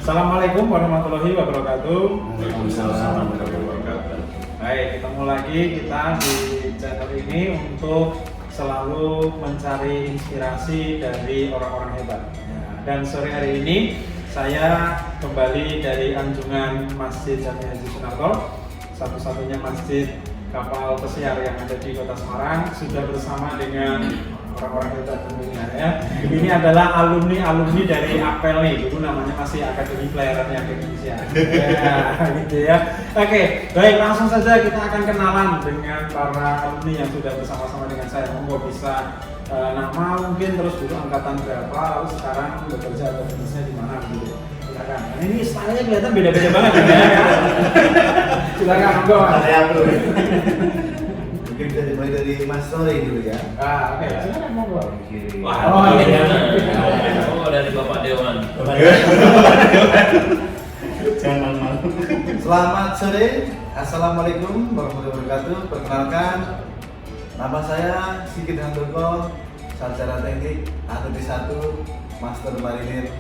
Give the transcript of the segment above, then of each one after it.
Assalamualaikum warahmatullahi wabarakatuh. Waalaikumsalam warahmatullahi wabarakatuh. Baik, ketemu lagi kita di channel ini untuk selalu mencari inspirasi dari orang-orang hebat. Dan sore hari ini saya kembali dari anjungan Masjid Jami Haji Sunarto, satu-satunya masjid kapal pesiar yang ada di Kota Semarang, sudah bersama dengan orang-orang hebat tentunya ya. Ini adalah alumni dari APEL nih, dulu namanya masih Akademi Pelayaran Indonesia. Ya, gitu ya. Oke, baik, langsung saja kita akan kenalan dengan para alumni yang sudah bersama-sama dengan saya. Monggo bisa nama mungkin, terus dulu angkatan berapa, lalu sekarang bekerja atau bisnisnya di mana gitu. Silakan. Nah, ini stylenya kelihatan beda-beda banget ya. Silakan, monggo. Saya dulu. Mungkin bisa dimulai dari Mas Sore dulu ya. Oke, silakan monggo. Wah, dari Bapak Dewan. Jangan malu. Selamat sore. Assalamualaikum warahmatullahi wabarakatuh. Perkenalkan, nama saya Sigit Handoko, sarjana teknik ATT1 Master Marinir,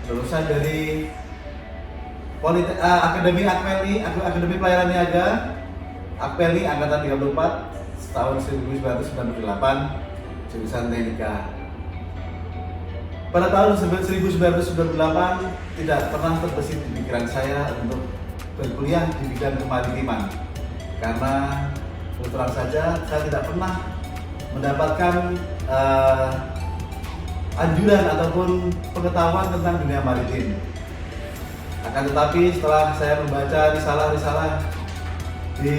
lulusan dari Akademi Akpeli, Akademi Pelayaran Niaga Akpeli angkatan 34 tahun 1998, jurusan Teknika. Pada tahun 1998 tidak pernah terbesit di pikiran saya untuk berkuliah di bidang kemaritiman, karena terus terang saja saya tidak pernah mendapatkan anjuran ataupun pengetahuan tentang dunia maritim. Akan tetapi setelah saya membaca risalah-risalah di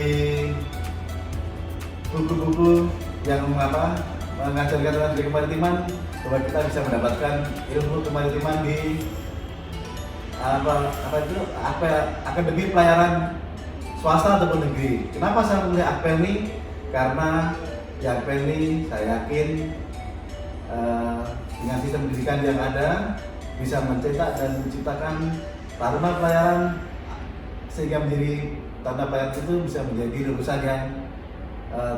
buku-buku yang mengajarkan tentang dunia kemaritiman, bahwa kita bisa mendapatkan ilmu kemaritiman di Akademi Pelayaran swasta ataupun negeri. Kenapa saya memilih Akpeli? Karena di Akpeli saya yakin dengan sistem pendidikan yang ada bisa mencetak dan menciptakan taruna pelayaran, sehingga menjadi taruna pelayaran itu bisa menjadi lulusan yang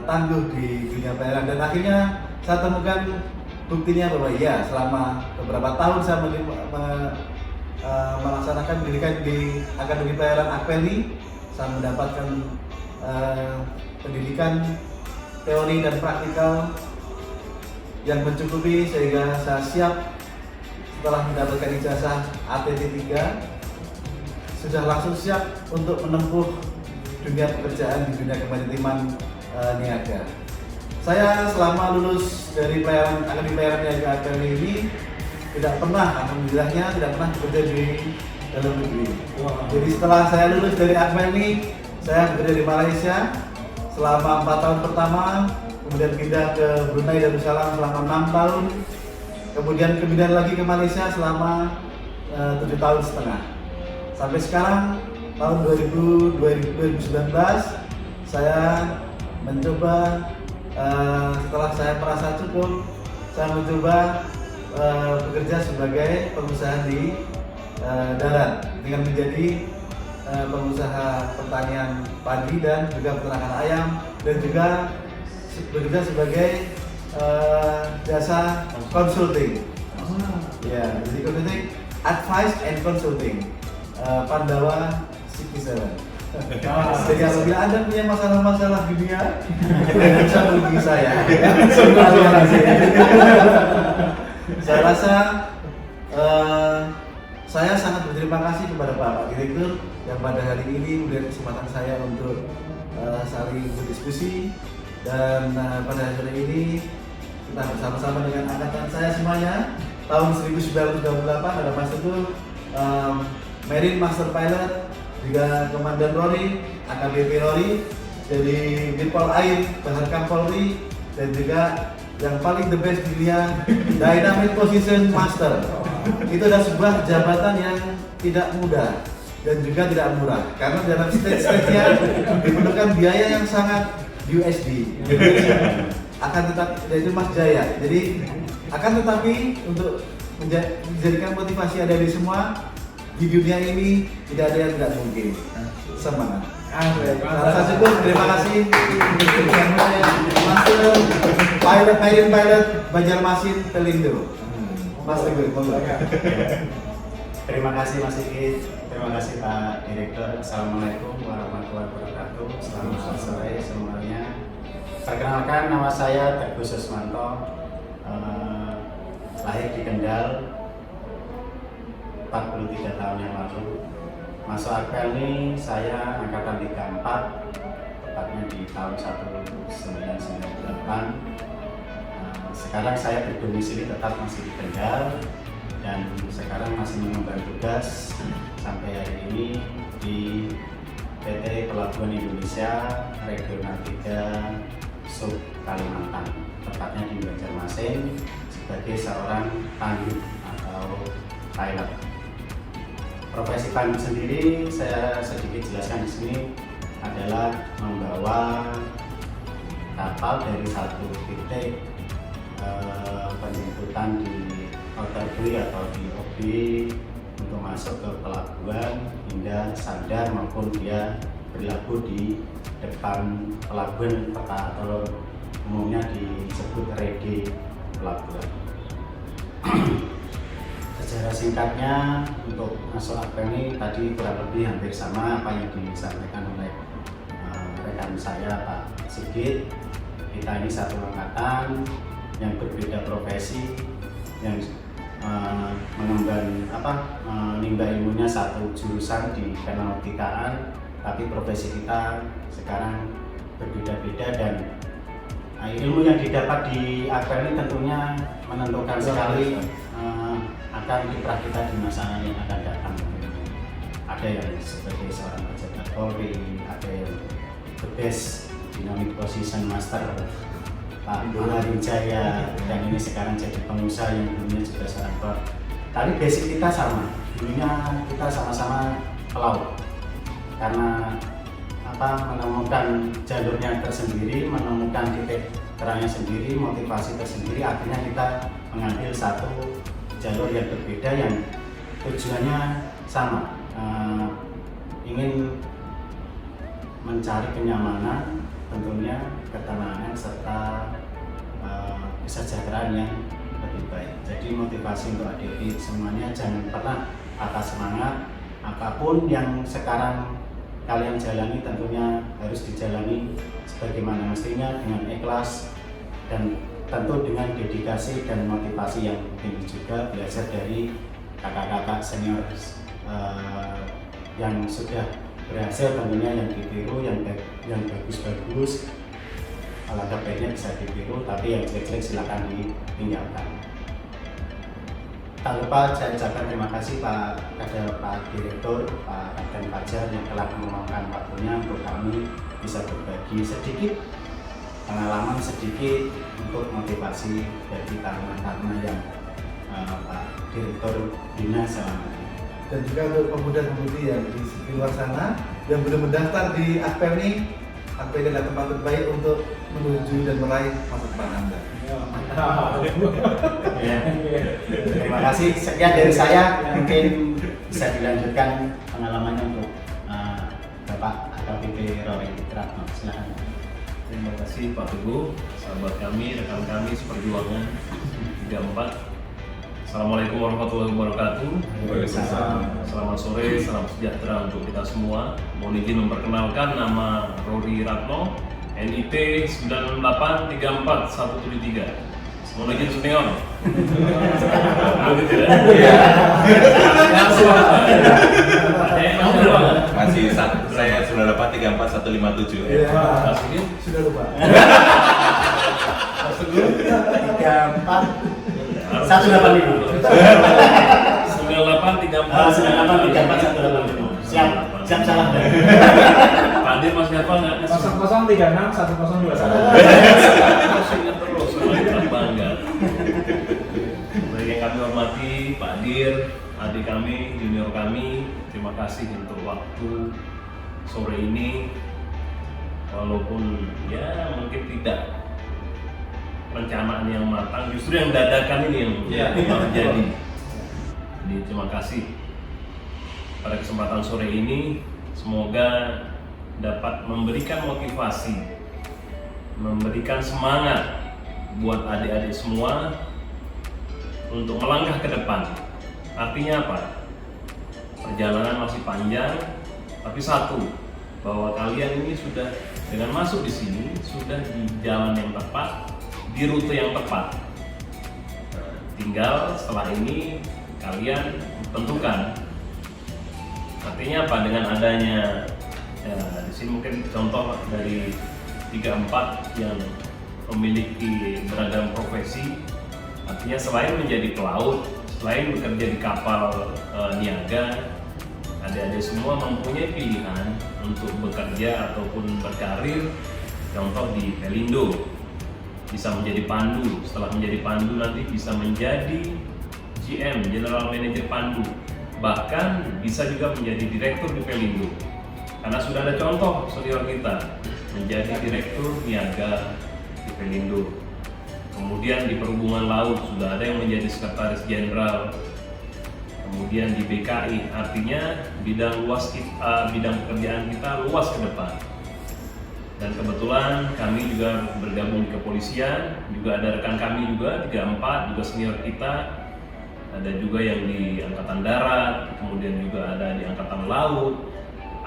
tangguh di dunia pelayaran. Dan akhirnya saya temukan buktinya bahwa iya, selama beberapa tahun saya melaksanakan pendidikan di Akademi Pelayaran Akpeli, saya mendapatkan pendidikan teori dan praktikal yang mencukupi sehingga saya siap setelah mendapatkan ijazah ATT3 sudah langsung siap untuk menempuh dunia pekerjaan di dunia kemaritiman niaga. Saya selama lulus dari Akademi Pelayaran Niaga Akpeli ini tidak pernah, alhamdulillahnya tidak pernah bekerja di dalam negeri. Jadi setelah saya lulus dari Akpeli, saya bekerja di Malaysia selama 4 tahun pertama, kemudian pindah ke Brunei Darussalam selama 6 tahun, kemudian pindah lagi ke Malaysia selama 7 tahun setengah. Sampai sekarang tahun 2019 saya mencoba, setelah saya merasa cukup, saya mencoba bekerja sebagai pengusaha di darat dengan menjadi pengusaha pertanian padi dan juga peternakan ayam, dan juga bekerja sebagai jasa consulting. Ya, jadi consulting, advice and consulting, Pandawa 67. Jadi apabila Anda punya masalah-masalah dunia, bisa hubungi saya. Saya rasa saya sangat berterima kasih kepada Bapak Direktur yang pada hari ini memberikan kesempatan saya untuk saling berdiskusi, dan pada hari ini kita bersama-sama dengan angkatan saya semuanya tahun 1998 ada Mas Teguh, Marine Master Pilot, juga Komandan Rory, AKBP Rory, dari Dirpol Air, Baharkam Polri, dan juga yang paling the best di dunia, Dynamic Position Master. Itu adalah sebuah jabatan yang tidak mudah dan juga tidak murah, karena dalam stage-nya diperlukan biaya yang sangat USD. Akan tetapi, itu Mas Jaya. Jadi akan tetapi untuk menjadikan motivasi ada di semua di dunia ini, tidak ada yang tidak mungkin. Semangat. Rasa syukur, terima kasih. Master Pilot Banjarmasin Pelindo. Mas Teguh, Terima kasih Mas Sigit, terima kasih Pak Direktur. Assalamualaikum warahmatullahi wabarakatuh. Selamat sore semuanya. Perkenalkan, nama saya Teguh Susmanto, lahir di Kendal 43 tahun yang lalu. Masuk akpel ini saya angkatan 34, tepatnya di tahun 1998. Sekarang saya berdomisili tetap masih di Kendal dan sekarang masih mengemban tugas sampai hari ini di PT Pelabuhan Indonesia Regional 3 Sub Kalimantan, tepatnya di Banjarmasin sebagai seorang tandu atau pilot. Profesi tandu sendiri saya sedikit jelaskan di sini adalah membawa kapal dari satu titik penjemputan di outer buoy atau di OB untuk masuk ke pelabuhan hingga sandar maupun dia berlabuh di depan pelabuhan peta atau umumnya disebut rede pelabuhan. Sejarah singkatnya untuk masuk akpel ini tadi kurang lebih hampir sama apa yang disampaikan oleh rekan saya Pak Sigit. Kita ini satu angkatan yang berbeda profesi, yang menimba ilmunya satu jurusan di kenautikaan, tapi profesi kita sekarang berbeda-beda dan ilmu yang didapat di akpel ini tentunya menentukan sekali akan kiprah kita di masa yang akan datang. Ada yang sebagai seorang pejabat Polri, ada yang the best dynamic position master Pak Maharijaya, dan ini sekarang jadi pengusaha yang dulunya juga seorang klub. Tapi basic kita sama, dulunya kita sama-sama pelaut. Karena menemukan jalurnya tersendiri, menemukan titik terangnya sendiri, motivasi tersendiri, akhirnya kita mengambil satu jalur yang berbeda yang tujuannya sama, ingin mencari kenyamanan, tentunya ketenangan serta kesejahteraan yang lebih baik. Jadi motivasi untuk adik-adik semuanya jangan pernah patah semangat. Apapun yang sekarang kalian jalani tentunya harus dijalani sebagaimana mestinya dengan ikhlas dan tentu dengan dedikasi dan motivasi yang tinggi juga, belajar dari kakak-kakak senior yang sudah berhasil, tentunya yang ditiru, yang bagus-bagus, alangkah baiknya bisa ditiru, tapi yang jelek-jelek silakan ditinggalkan. Tak lupa saya ucapkan terima kasih kepada Pak Direktur, Pak Kapten Fajar yang telah meluangkan waktunya untuk kami bisa berbagi sedikit pengalaman, sedikit untuk motivasi bagi taruna-taruna yang Pak Direktur bina selama ini. Dan juga untuk pemuda-pemudi yang di luar sana yang belum mendaftar di akpel ini, akpel adalah tempat terbaik untuk menuju dan meraih masa depan Anda. Ya. Terima kasih. Sekian dari saya. Mungkin bisa dilanjutkan pengalamannya untuk Bapak AKBP Rory Ratno. Silakan. Terima kasih Pak Teguh, sahabat kami, rekan kami seperjuangan 34. Assalamualaikum warahmatullahi wabarakatuh. Selamat sore, salam sejahtera untuk kita semua. Mohon izin memperkenalkan, nama Rory Ratno, NIP 9834173. Mohon izin senior. Begitu ya? Masih saya 9834157. Sudah lupa. 185. Siap salah. Pak Adir masih hafal nggak? 0036 1021. Masih ingat terus, kita bangga. Baik yang kami hormati Pak Adir, adik kami, junior kami, terima kasih untuk waktu sore ini. Walaupun ya mungkin tidak perencanaan yang matang, justru yang dadakan ini yang terjadi. Jadi terima kasih pada kesempatan sore ini, semoga dapat memberikan motivasi, memberikan semangat buat adik-adik semua untuk melangkah ke depan. Artinya apa? perjalanan masih panjang, tapi satu, bahwa kalian ini sudah dengan masuk di sini sudah di jalan yang tepat, di rute yang tepat. Nah, tinggal setelah ini kalian tentukan. Artinya apa? Dengan adanya ya, di sini mungkin contoh dari 3-4 yang memiliki beragam profesi. Artinya selain menjadi pelaut, selain bekerja di kapal niaga, adik-adik semua mempunyai pilihan untuk bekerja ataupun berkarir. Contoh di Pelindo, bisa menjadi pandu. Setelah menjadi pandu nanti bisa menjadi GM, General Manager Pandu. Bahkan bisa juga menjadi direktur di Pelindo. Karena sudah ada contoh senior kita menjadi direktur niaga di Pelindo. Kemudian di perhubungan laut sudah ada yang menjadi sekretaris jenderal. Kemudian di BKI, artinya bidang pekerjaan kita luas ke depan. Dan kebetulan kami juga bergabung di kepolisian, juga ada rekan kami juga 3-4 juga senior kita. Ada juga yang di Angkatan Darat, kemudian juga ada di Angkatan Laut,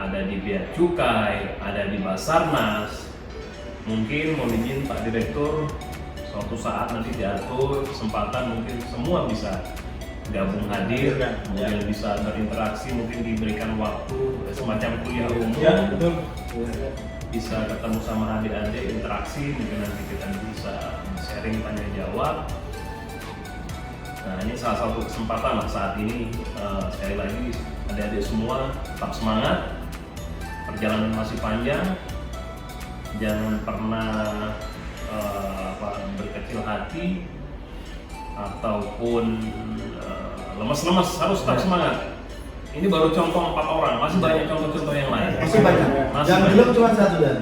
ada di Bea Cukai, ada di Basarnas. Mungkin mohon izin Pak Direktur, suatu saat nanti diatur kesempatan mungkin semua bisa gabung hadir, kemudian bisa berinteraksi, mungkin diberikan waktu semacam kuliah umum, bisa ketemu sama adik-adik, interaksi, mungkin nanti kita bisa sharing tanya jawab. Nah, ini salah satu kesempatan lah saat ini. Sekali lagi adik-adik semua tetap semangat, perjalanan masih panjang, jangan pernah berkecil hati ataupun lemes-lemes, harus tetap semangat. Ini baru contoh 4 orang, masih banyak contoh-contoh yang lain. Masih banyak. Yang belum cuma satu dan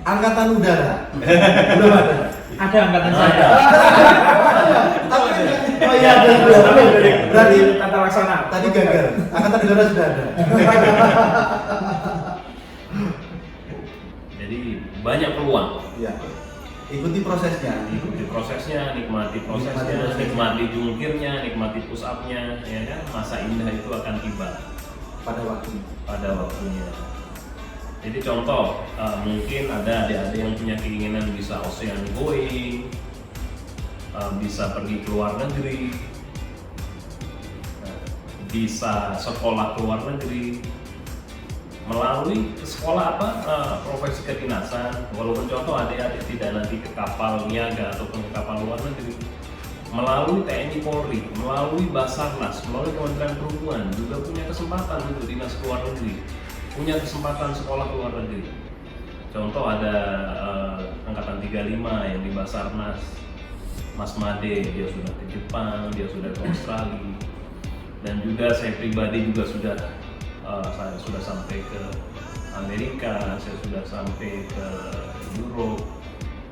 Angkatan Udara. Belum ada. Ada angkatan saya. Oh iya, berarti Tata laksana. tadi gagal. Angkatan Udara sudah ada. Jadi banyak peluang. Iya. Ikuti prosesnya. Ikuti prosesnya, nikmati prosesnya, nikmati jungkirnya, nikmati push up-nya, ya kan? Masa indah itu akan tiba Pada waktunya. pada waktunya. Jadi contoh, mungkin ada adik-adik yang punya keinginan bisa ocean going, bisa pergi ke luar negeri, bisa sekolah ke luar negeri melalui sekolah profesi kedinasan. Walaupun contoh adik-adik tidak nanti ke kapal niaga ataupun ke kapal luar negeri, melalui TNI Polri, melalui Basarnas, melalui Kementerian Perhubungan juga punya kesempatan untuk dinas ke luar negeri, punya kesempatan sekolah ke luar negeri. Contoh ada Angkatan 35 yang di Basarnas, Mas Made, dia sudah ke Jepang, dia sudah ke Australia, dan juga saya pribadi juga saya sudah sampai ke Amerika, saya sudah sampai ke Europe,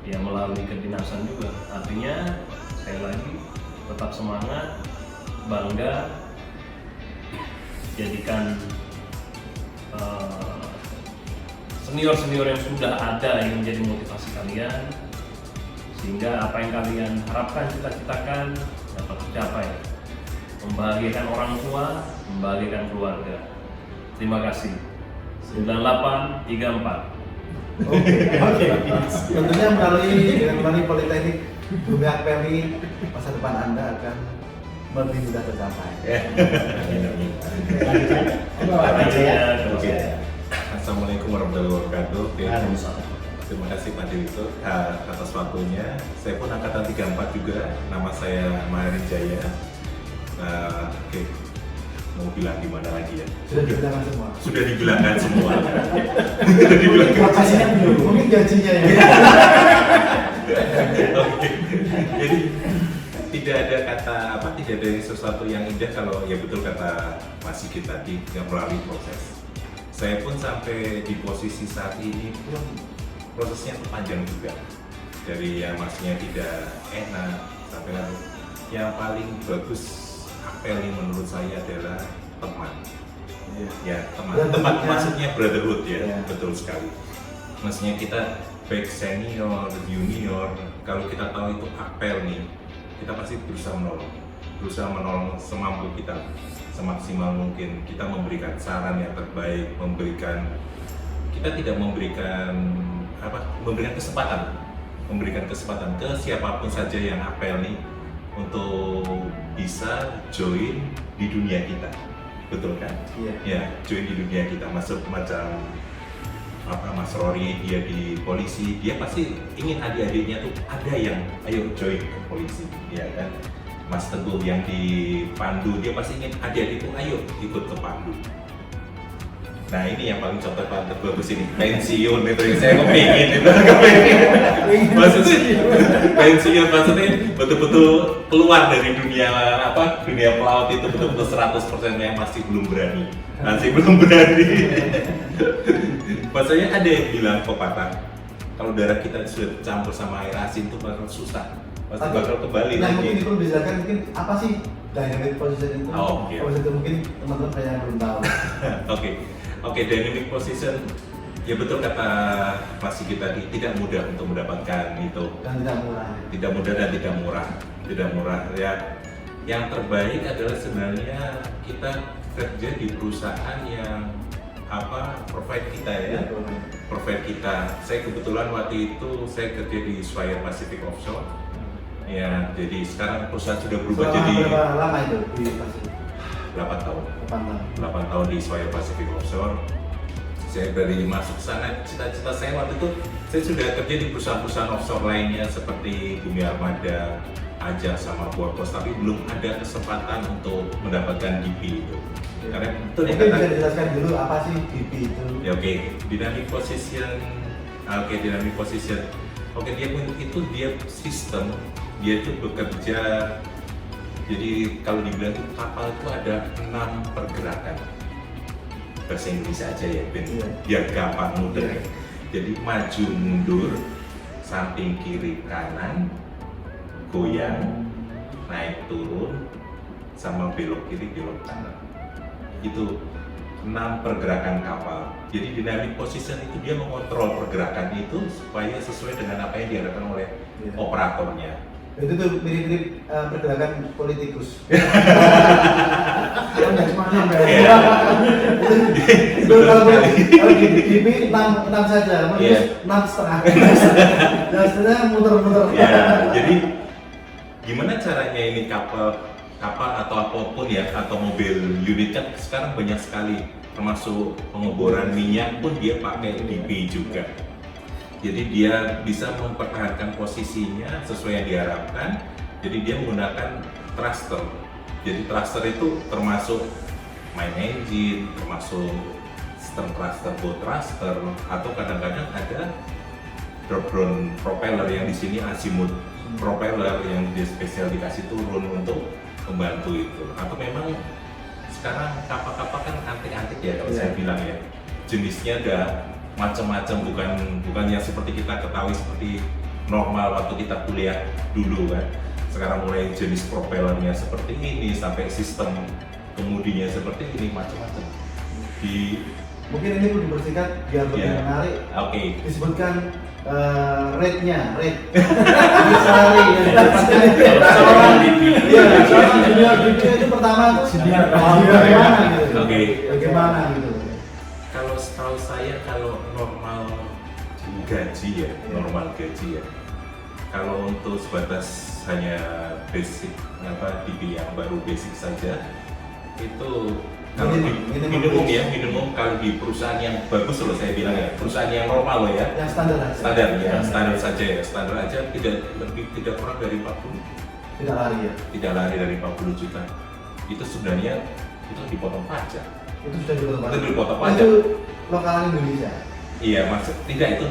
ya melalui kedinasan juga. Artinya sekali lagi tetap semangat, bangga, jadikan senior-senior yang sudah ada yang menjadi motivasi kalian, sehingga apa yang kalian harapkan, cita-citakan dapat tercapai, membahagiakan orang tua, membahagiakan keluarga. Terima kasih. 9834. Oke. Tentunya melalui Politeknik Bumi Akpeni, masa depan Anda akan lebih mudah tercapai. Assalamualaikum warahmatullahi wabarakatuh. Terima kasih Pak Direktur atas waktunya. Saya pun angkatan 34 juga. Nama saya Maharin Jaya. Oke. Mau bilang gimana lagi ya? Sudah dibilangkan semua. Sudah dibilangkan semua. Gajinya belum. Mungkin gajinya ya. Oke. Jadi tidak ada kata tidak ada sesuatu yang indah kalau ya betul kata Mas Sigit tadi, nggak melalui proses. Saya pun sampai di posisi saat ini pun prosesnya panjang juga. Dari yang masnya tidak enak sampai lalu yang paling bagus apel menurut saya adalah teman. Ya teman maksudnya brotherhood ya, betul sekali. Maksudnya kita baik senior, junior, kalau kita tahu itu apel nih, kita pasti berusaha menolong semampu kita. semaksimal mungkin. Kita memberikan saran yang terbaik, kita tidak memberikan kesempatan ke siapapun saja yang apel nih untuk bisa join di dunia kita, betul kan? Iya. Ya, join di dunia kita, masuk macam Mas Rory, dia di polisi, dia pasti ingin adik-adiknya tuh ada yang ayo join ke polisi, ya kan? Mas Teguh yang di Pandu, dia pasti ingin adik-adik tuh ayo ikut ke Pandu. Nah ini yang paling contoh paling bagus ini, pensiun itu yang saya kepingin itu, pensiun maksudnya betul-betul keluar dari dunia pelaut itu betul-betul 100% yang masih belum berani. Maksudnya ada yang bilang pepatah, kalau darah kita sudah campur sama air asin itu bakal susah, pasti bakal kembali Nah lagi. mungkin perlu dijelaskan mungkin apa sih dynamic position itu? Iya. Kalau itu mungkin teman-teman banyak yang belum tahu. Oke, dynamic position, ya betul kata Mas Sigit tadi, tidak mudah untuk mendapatkan itu. Dan tidak murah. Tidak mudah dan tidak murah. Ya, yang terbaik adalah sebenarnya kita kerja di perusahaan yang provide kita ya. Provide kita. Saya kebetulan waktu itu saya kerja di Swire Pacific Offshore. Ya, jadi sekarang perusahaan sudah berubah jadi berapa lama itu di Pacific? 8 tahun. 8 tahun. 8 tahun di Swire Pacific Offshore. Saya dari masuk sana, cita-cita saya waktu itu saya sudah kerja di perusahaan-perusahaan offshore lainnya seperti Bumi Armada, Ajax sama Borpos, tapi belum ada kesempatan untuk mendapatkan DP itu. Karena itu Mungkin bisa dijelaskan dulu apa sih DP itu? Ya dynamic position. Dynamic position. Dia sistem, dia itu bekerja. Jadi kalau dibilang itu kapal itu ada 6 pergerakan. Bahasa Indonesia aja ya, Ben. Iya. Biar gampang mudah. Jadi maju mundur, samping kiri kanan, goyang, naik turun, sama belok kiri belok kanan. Itu 6 pergerakan kapal. Jadi dynamic position itu dia mengontrol pergerakan itu supaya sesuai dengan apa yang diharapkan oleh operatornya. Itu tuh mirip-mirip pergerakan politikus. Nggak cuma 6 ya. Itu kalau di DP 6 saja, terus 6,5. Dan sebenarnya muter-muter. Ya, jadi gimana caranya ini kapal atau apapun ya, atau mobil unit kan sekarang banyak sekali, termasuk pengeboran minyak pun dia pakai DP juga. Jadi dia bisa mempertahankan posisinya sesuai yang diharapkan. Jadi dia menggunakan thruster. Jadi thruster itu termasuk main engine, termasuk stern thruster, bow thruster, atau kadang-kadang ada drop down propeller yang di sini azimuth propeller yang dia spesial dikasih turun untuk membantu itu. Atau memang sekarang kapal-kapal kan antik-antik ya kalau saya bilang ya. Jenisnya ada macam-macam, bukan yang seperti kita ketahui seperti normal waktu kita kuliah dulu kan. Sekarang mulai jenis propellernya seperti ini sampai sistem kemudinya seperti ini, macam-macam. Mungkin ini perlu dibersihkan biar lebih menarik. Disebutkan rate-nya, salary yang didapatkan seorang junior DP itu pertama itu bagaimana gitu? Bagaimana gitu? Kalau setahu saya kalau normal gaji ya. Kalau untuk sebatas hanya basic DP yang baru basic saja itu kalau minimum kalau di perusahaan yang bagus loh saya bilang ya, perusahaan yang normal loh ya. Yang standar Saja ya, standar aja tidak kurang dari 40. Tidak lari dari 40 juta. Itu sebenarnya itu dipotong pajak. Itu sudah dipotong pajak. Itu lokal Indonesia. Iya, tidak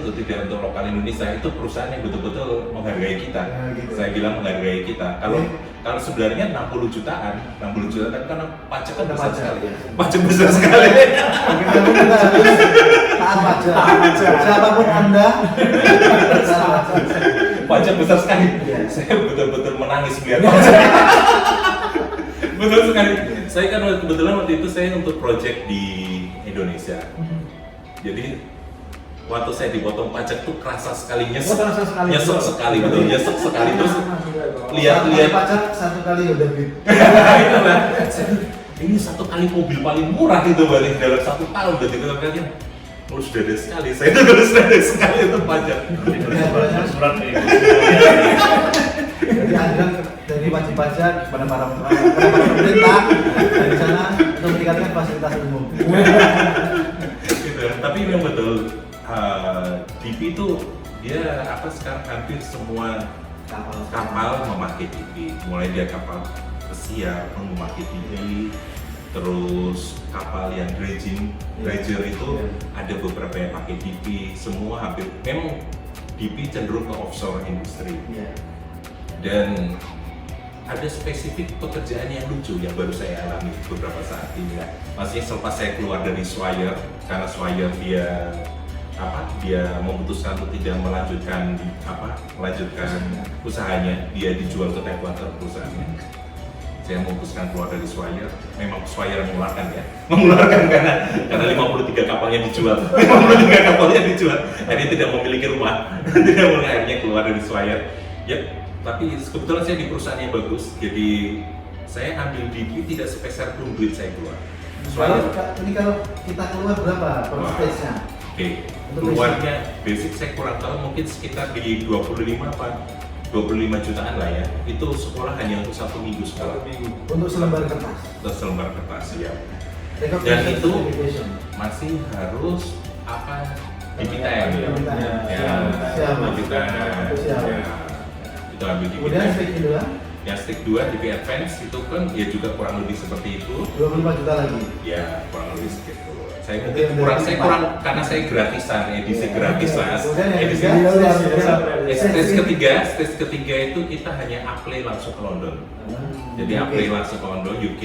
untuk lokal Indonesia, itu perusahaan yang betul-betul menghargai kita. Gitu. Saya bilang menghargai kita. Kalau sebenarnya 60 jutaan karena pajak kan besar sekali. Pajak besar sekali. Bagaimana kita harus taat pajak. Siapapun Anda, pajak besar sekali. Saya betul-betul menangis melihat pajak. Betul sekali. Saya kan kebetulan waktu itu saya untuk project di Indonesia. Jadi waktu saya dipotong pajak tuh kerasa sekali, nyesek sekali terus lihat pajak 1 kali udah gitu. Itulah. ini 1 kali mobil paling murah itu balik dalam 1 tahun. Berarti kalau kalian ngurus dada sekali, saya itu ngurus dada sekali itu pajak. Surat nih. Jadi anjuran dari wajib pajak kepada para pemerintah dari sana untuk meningkatkan fasilitas umum. Gitu. Tapi memang betul, DP itu dia sekarang hampir semua kapal memakai DP, mulai dia kapal pesiar memakai DP, terus kapal yang dredger itu ada beberapa yang pakai DP, semua hampir memang DP cenderung ke offshore industri. Dan ada spesifik pekerjaan yang lucu yang baru saya alami beberapa saat ini. Maksudnya selepas saya keluar dari Swire, karena Swire dia memutuskan untuk tidak melanjutkan usahanya, dia dijual ke Techwater perusahaannya. Saya memutuskan keluar dari Swire. Memang Swire mengeluarkan karena 53 kapalnya dijual. 53 kapalnya dijual. Akhirnya tidak memiliki rumah. Tidak mulai akhirnya keluar dari Swire. Tapi kebetulan saya di perusahaan yang bagus, jadi saya ambil DP tidak sepeser pun duit saya keluar. Ini kalau kita keluar berapa persentase-nya? Oke, keluarnya basic saya kurang tahu, mungkin sekitar di 25 jutaan lah ya. Itu sekolah hanya untuk 1 minggu sekolah. Untuk selembar kertas. Untuk selembar kertas ya. Dan itu masih harus diminta itu ambil di kemudian stake kedua? Yang stake 2 di Advance itu kan ya juga kurang lebih seperti itu. 25 juta lagi? Ya, kurang lebih segitu. Saya kurang karena saya gratisan, edisi gratis lah. Stage ketiga itu kita hanya apply langsung ke London. Jadi apply langsung ke London, UK,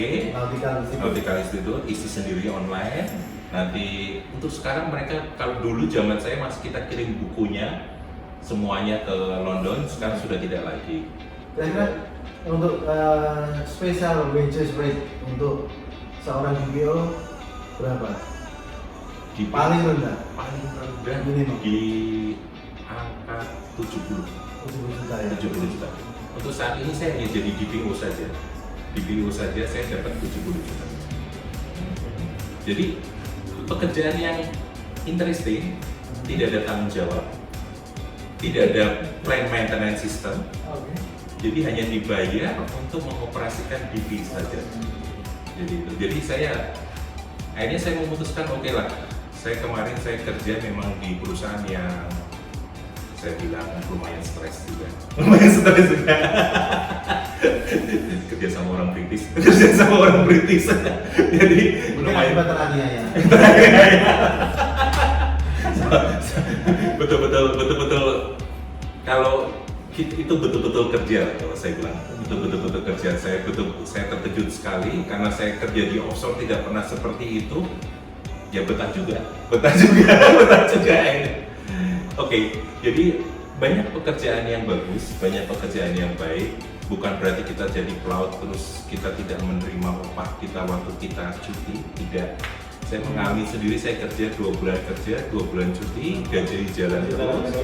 Nautical Institute, isi sendiri online. Nanti untuk sekarang mereka, kalau dulu zaman saya masih kita kirim bukunya semuanya ke London, sekarang sudah tidak lagi. Kira-kira untuk special wages rate untuk seorang DPO berapa? Paling rendah minimum di angka 70 juta ya. 70 juta. Untuk saat ini saya hanya jadi DPO saja. DPO saja saya dapat 70 juta. Jadi pekerjaan yang interesting, tidak ada tanggung jawab, tidak ada plan maintenance system. Jadi hanya dibayar untuk mengoperasikan DP saja. Jadi akhirnya saya memutuskan oke lah. Kemarin saya kerja memang di perusahaan yang saya bilang lumayan stres juga. Kerja sama orang British. Jadi lumayan teraniaya. betul. Kalau itu betul-betul kerja, kalau saya bilang itu betul-betul kerja. Saya terkejut sekali karena saya kerja di offshore tidak pernah seperti itu. Ya betah juga. Oke, jadi banyak pekerjaan yang bagus, banyak pekerjaan yang baik. Bukan berarti kita jadi pelaut terus kita tidak menerima upah kita waktu kita cuti, tidak. Saya mengalami sendiri, saya kerja 2 bulan kerja, 2 bulan cuti, gaji jalan terus,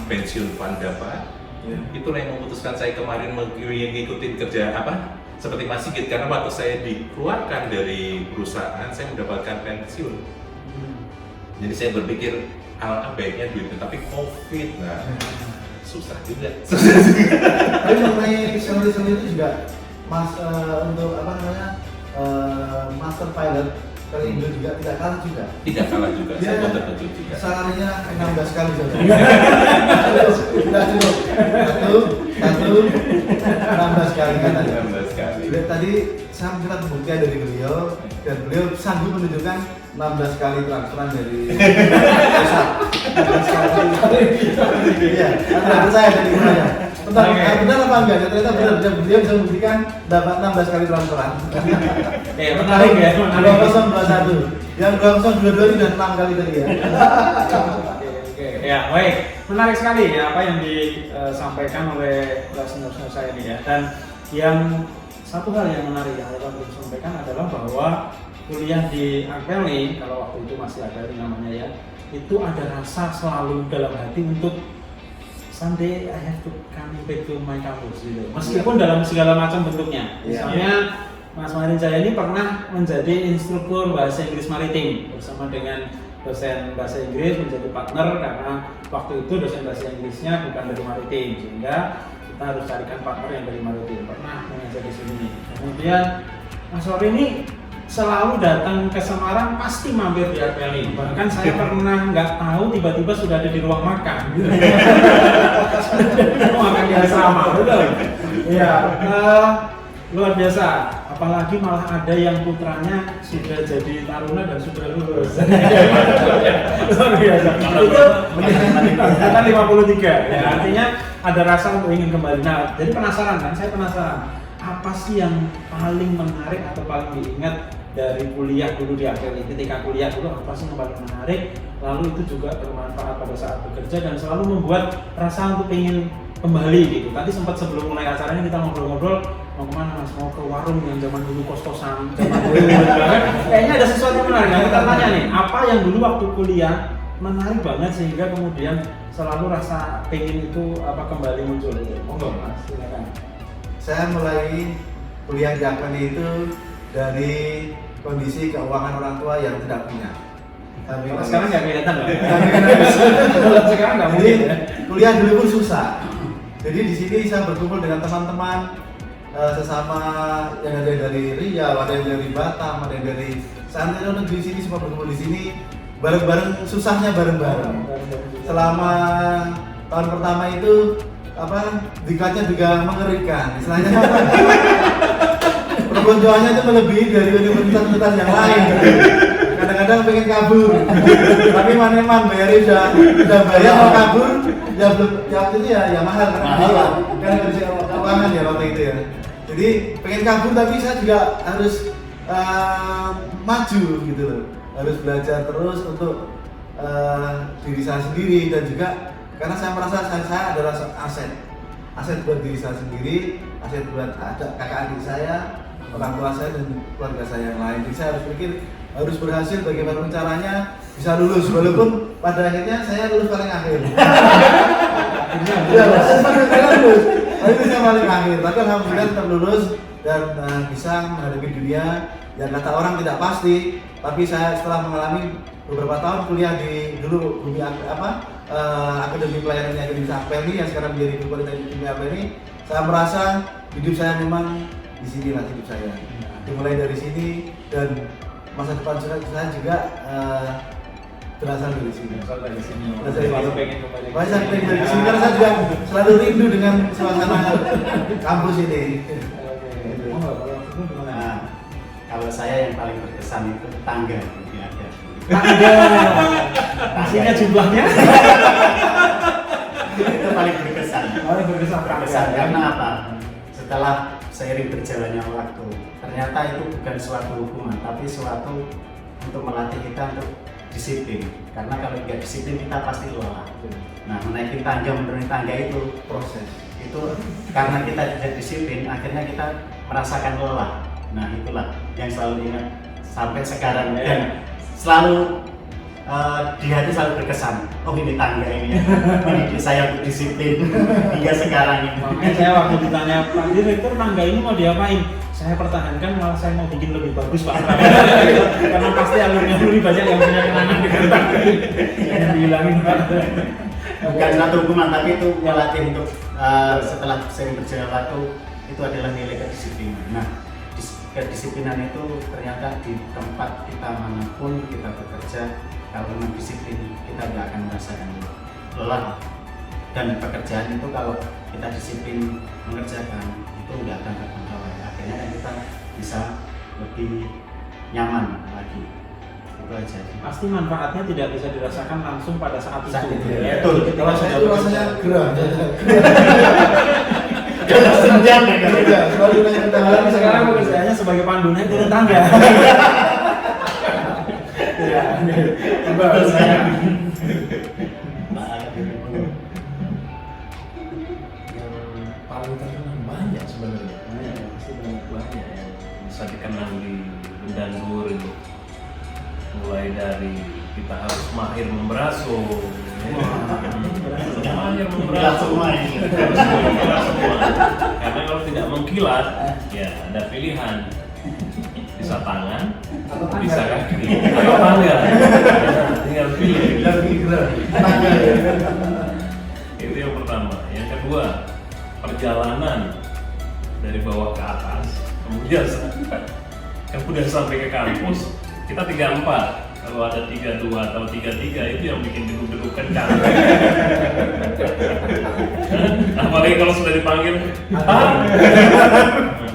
pensiun fund dapat. Itulah yang memutuskan saya kemarin mengikuti kerja seperti Mas Sigit, karena waktu saya dikeluarkan dari perusahaan saya mendapatkan pensiun. Jadi saya berpikir alangkah baiknya duit, tapi COVID, susah juga. Tapi mengenai salary itu juga untuk master pilot kali Indo juga tidak kalah juga. Tidak kalah juga, saya pun terkejut juga. Salarinya 16 kali saja. Tidak cukup. Satu 16 kali katanya. 16 kali. Tadi saya minta pembuktian dari beliau dan beliau sanggup menunjukkan 16 kali transferan dari pusat. 16 kali. Iya, Anda percaya dari mana? Benar apa enggak? Ternyata benar, beliau bisa membuktikan dapat 16 kali transferan. Menarik ya. 2021. Yang 2022 ini sudah 6 kali tadi ya. Ya, baik. Menarik sekali ya apa yang disampaikan oleh listener saya ini ya. Dan yang satu hal yang menarik yang akan disampaikan adalah bahwa kuliah di Akpelni, kalau waktu itu masih Akpelni namanya ya, itu ada rasa selalu dalam hati untuk someday I have to come back to my campus gitu. Meskipun dalam segala macam bentuknya. Misalnya Mas Marin Jaya ini pernah menjadi instruktur bahasa Inggris maritim bersama dengan dosen bahasa Inggris, menjadi partner karena waktu itu dosen bahasa Inggrisnya bukan dari maritim, sehingga kita harus carikan partner yang dari maritim. Pernah mengajar di sini. Kemudian Mas Rory ini selalu datang ke Semarang pasti mampir di Arpeli. Bahkan saya pernah nggak tahu tiba-tiba sudah ada di ruang makan. Makan yang sama, betul. Iya, luar biasa. Apalagi malah ada yang putranya sudah jadi taruna dan sudah lulus. Luar biasa. Itu kita 53. Ya, artinya ada rasa untuk ingin kembali. Nah, jadi penasaran kan? Saya penasaran. Apa sih yang paling menarik atau paling diingat dari kuliah dulu di Arpeli? Ketika kuliah dulu apa sih yang paling menarik, lalu itu juga bermanfaat pada saat bekerja dan selalu membuat rasa untuk ingin kembali gitu. Tadi sempat sebelum mulai acara ini kita ngobrol-ngobrol, mau kemana Mas? Mau ke warung yang zaman dulu kos-kosan, zaman dulu banget. Kayaknya ada sesuatu yang menarik. Nah, kita tanya nih, apa yang dulu waktu kuliah menarik banget sehingga kemudian selalu rasa pengen itu kembali muncul gitu. Monggo Mas, silakan. Saya mulai kuliah di Arpeli itu dari kondisi keuangan orang tua yang tidak punya. Tapi Sekarang nggak kelihatan loh. Sekarang nggak mungkin. Kuliah dulu pun susah. Jadi di sini saya berkumpul dengan teman-teman sesama yang ada dari Riau, ada yang dari Batam, ada yang dari Santino negeri sini, semua berkumpul di sini bareng-bareng, susahnya bareng-bareng. Selama tahun pertama itu dikatnya juga mengerikan, istilahnya pergonjoannya itu melebihi dari universitas-universitas yang lain. Kadang-kadang pengen kabur, tapi maneman bayarnya udah bayar mau kabur, ya belum, ya waktu itu ya mahal karena bisa keuangan ya waktu itu ya. Jadi pengen kabur tapi saya juga harus maju gitu loh, harus belajar terus untuk diri saya sendiri dan juga karena saya merasa saya adalah aset buat diri saya sendiri, aset buat kakak adik saya, orang tua saya dan keluarga saya yang lain. Jadi saya harus pikir, harus berhasil bagaimana caranya bisa lulus, walaupun pada akhirnya saya lulus paling akhir. Iya, saya lulus, tapi bisa paling akhir. Tapi alhamdulillah tetap lulus dan bisa menghadapi dunia yang kata orang tidak pasti. Tapi saya setelah mengalami beberapa tahun kuliah di dulu Bumi Akademi Pelayanan Akademi Arpeli yang sekarang menjadi Bumi Arpeli, saya merasa hidup saya memang di sinilah hidup saya. Dimulai dari sini dan masa depan saya juga berasal dari sini. Selalu pengen kembali. Saya pengen dari sini karena saya juga selalu rindu dengan suasana kampus ini. Nah, kalau saya yang paling berkesan itu tangga di ada. Maksudnya jumlahnya? Itu paling berkesan. Paling berkesan Karena apa? Setelah seiring berjalannya waktu, ternyata itu bukan suatu hukuman, tapi suatu untuk melatih kita untuk disiplin. Karena kalau nggak disiplin kita pasti lelah. Nah, menaikin tangga, menuruni tangga itu Proses. itu karena kita tidak disiplin, akhirnya kita merasakan lelah. Nah, itulah yang selalu ingat sampai sekarang dan selalu di hati selalu berkesan. Oh, ini tangga ini ya. Ini saya untuk disiplin hingga sekarang ini. Makanya saya waktu ditanya Pak Direktur tangga ini mau diapain? Saya pertahankan, malah saya mau bikin lebih bagus Pak. Karena pasti alumni banyak yang punya kenangan dengan tangga ini. Yang dihilangin Pak. Bukan suatu hukuman, tapi itu melatih untuk setelah sering berjalan waktu itu adalah nilai kedisiplinan. Nah, kedisiplinan itu ternyata di tempat kita manapun kita bekerja, kalau memang disiplin kita nggak akan merasakan lelah. Dan pekerjaan itu kalau kita disiplin mengerjakan itu nggak akan terkontrol. Akhirnya kan kita bisa lebih nyaman lagi. Itu aja. Pasti manfaatnya tidak bisa dirasakan langsung pada saat itu. Saat itu, Ya, betul. ketika Kalau saya itu sudah rasanya gerah. Senjam ya kan? Selalu naik ke tangga. Tapi sekarang pekerjaannya sebagai pandu naik turun tangga. Ya, Betul sekarang. Paling terkenal banyak sebenarnya. Banyak yang bisa dikenang di Bendanur itu. Mulai dari kita harus mahir memberaso. Mahir memberaso Semua ini. Harus mengkilat semua. Karena kalau tidak mengkilat, ya ada pilihan. bisa tangan, Atau tangga. bisa kaki, atau tangga. Tinggal pilih. Tangga ya. Itu yang pertama. Yang kedua, perjalanan dari bawah ke atas, kemudian sampai ke kampus, kita 34. Kalau ada 32 atau 33 itu yang bikin duduk-duduk kencang. Apalagi kalau sudah dipanggil,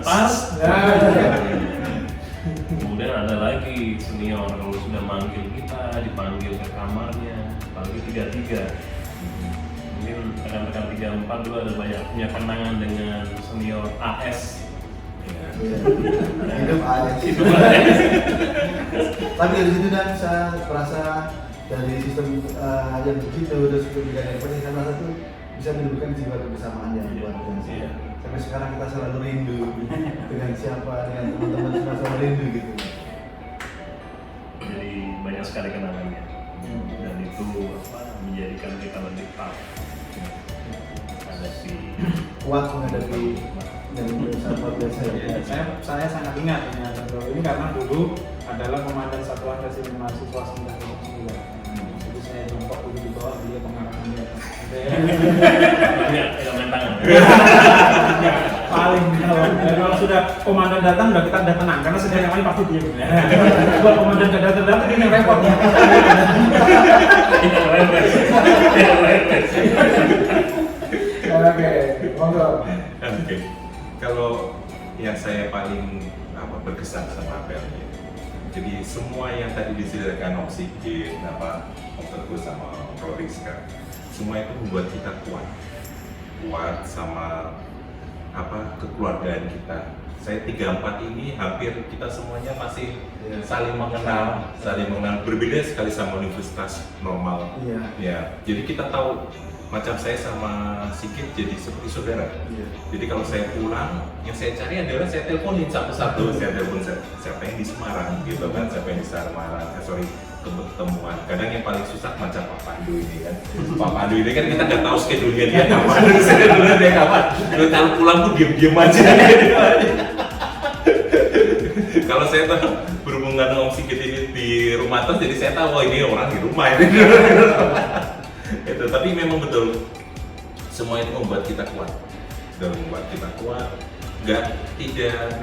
pas. Kemudian ada lagi senior kalau sudah manggil kita, dipanggil ke kamarnya, apalagi 33. Mungkin rekan-rekan 34 dulu ada banyak punya kenangan dengan senior AS. Hidup AS. Tapi dari situ dan saya merasa dari sistem yang begitu dan sistem yang seperti saya merasa itu bisa menimbulkan jiwa kebersamaan yang luar biasa. Iya. Sampai sekarang kita selalu rindu dengan siapa, dengan teman-teman semua selalu rindu gitu. Jadi banyak sekali kenangannya dan itu menjadikan kita lebih tough menghadapi Kuat menghadapi yang sangat luar biasa. Saya sangat ingat ini karena dulu adalah komandan satuan resimen mahasiswa 909. Jadi saya jongkok dulu di bawah, dia pengarahkan di atas. ya main tangan. Paling kalau sudah komandan datang udah kita udah tenang karena sedang yang lain pasti diem. Kalau komandan gak datang ini yang repot. Oke, monggo. Oke. Kalau yang saya paling berkesan sama apel ini, jadi semua yang tadi diceritakan Oksigen, Dr. Gus sama Roriska, semua itu membuat kita kuat sama kekeluargaan kita. Saya 34 ini hampir kita semuanya masih saling mengenal, berbeda sekali sama universitas normal. Iya. Ya, jadi kita tahu. Macam saya sama Sigit jadi seperti saudara. Iya. Jadi kalau saya pulang, yang saya cari adalah saya teleponin satu-satu. Saya telepon siapa yang di Semarang, gitu kan? Siapa yang di Semarang? Ketemuan. Kadang yang paling susah macam Pak Pandu ini kan. Pak Pandu ini kan kita nggak tahu schedule-nya dia kapan. Schedule-nya dia kapan. Kalau pulang tuh diem-diem aja. Kalau saya tahu berhubungan dengan Sigit ini di rumah terus, jadi saya tahu ini orang di rumah ini. Itu, tapi memang betul semua itu membuat kita kuat